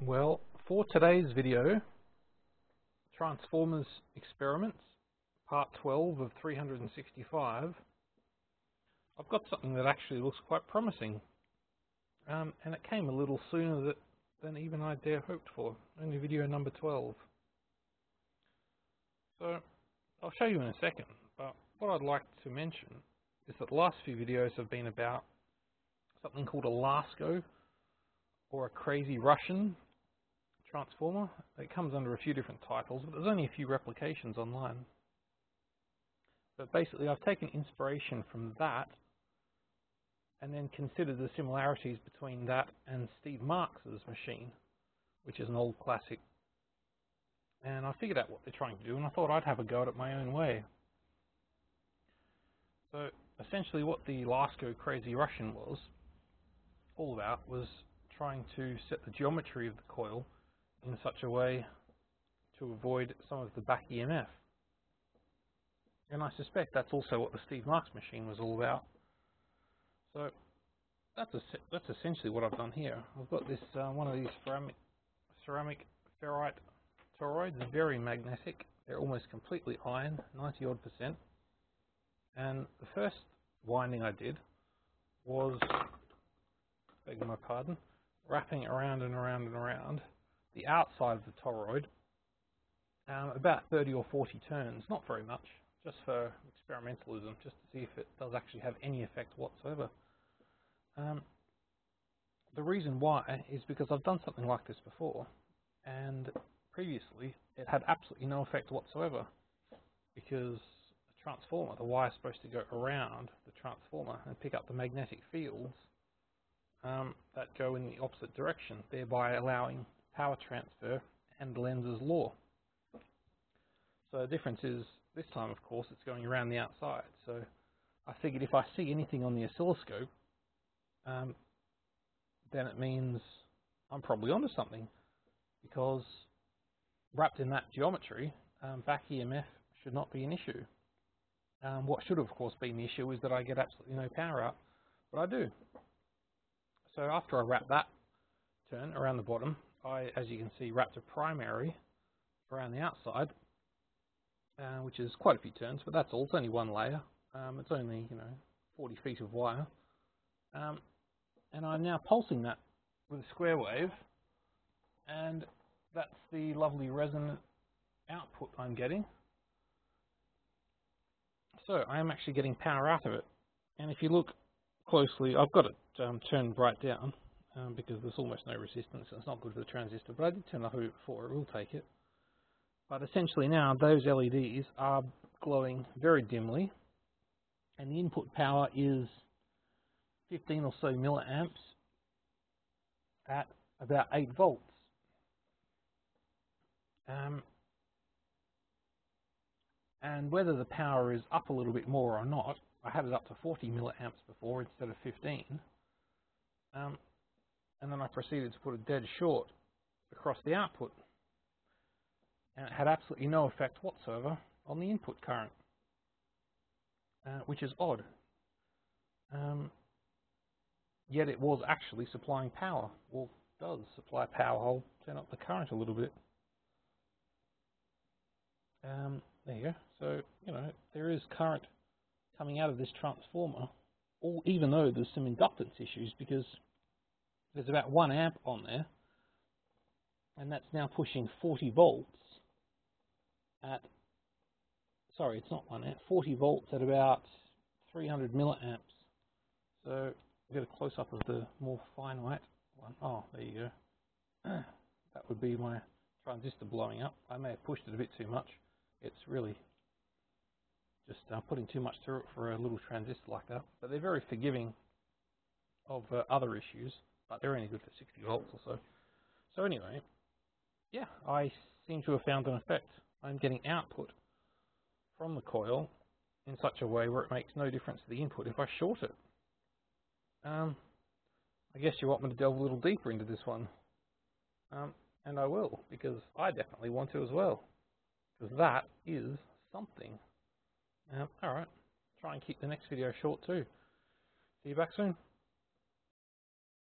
Well, for today's video, Transformers Experiments, part 12 of 365, I've got something that actually looks quite promising. And it came a little sooner than even I dare hoped for, only video number 12. So, I'll show you in a second, but what I'd like to mention is that the last few videos have been about something called a LASCO, or a crazy Russian transformer. It comes under a few different titles, but there's only a few replications online. But basically I've taken inspiration from that and then considered the similarities between that and Steve Marx's machine, which is an old classic. And I figured out what they're trying to do, and I thought I'd have a go at it my own way. So essentially what the LASCO Crazy Russian was all about was trying to set the geometry of the coil in such a way to avoid some of the back EMF. And I suspect that's also what the Steve Marx machine was all about. So that's essentially what I've done here. I've got this one of these ceramic ferrite toroids, very magnetic. They're almost completely iron, 90-odd%. And the first winding I did was, begging my pardon, wrapping around and around and around the outside of the toroid, about 30 or 40 turns, not very much, just for experimentalism, just to see if it does actually have any effect whatsoever. The reason why is because I've done something like this before, and previously it had absolutely no effect whatsoever, because the transformer, the wire is supposed to go around the transformer and pick up the magnetic fields that go in the opposite direction, thereby allowing power transfer and Lenz's law. So the difference is, this time of course it's going around the outside. So I figured if I see anything on the oscilloscope, then it means I'm probably onto something, because wrapped in that geometry, back EMF should not be an issue. What should of course be the issue is that I get absolutely no power out, but I do. So after I wrap that turn around the bottom, I, as you can see, wrapped a primary around the outside, which is quite a few turns, but that's all. It's only one layer. It's only 40 feet of wire, and I'm now pulsing that with a square wave, and that's the lovely resonant output I'm getting. So I am actually getting power out of it, and if you look closely, I've got it turned right down because there's almost no resistance. It's not good for the transistor, but I did turn off a bit before. It will take it. But essentially now those LEDs are glowing very dimly, and the input power is 15 or so milliamps at about 8 volts. And whether the power is up a little bit more or not, I had it up to 40 milliamps before instead of 15. And then I proceeded to put a dead short across the output, and it had absolutely no effect whatsoever on the input current, which is odd. Yet it was actually supplying power, or does supply power. I'll turn up the current a little bit. There you go. So, there is current coming out of this transformer, even though there's some inductance issues, because there's about 1 amp on there, and that's now pushing 40 volts at, sorry, it's not 1 amp, 40 volts at about 300 milliamps. So we'll get a close-up of the more finite one. Oh, there you go. That would be my transistor blowing up. I may have pushed it a bit too much. It's really just putting too much through it for a little transistor like that. But they're very forgiving of other issues, but they're only good for 60 volts or so. So anyway, yeah, I seem to have found an effect. I'm getting output from the coil in such a way where it makes no difference to the input if I short it. I guess you want me to delve a little deeper into this one, and I will, because I definitely want to as well, because that is something. Alright, try and keep the next video short too. See you back soon.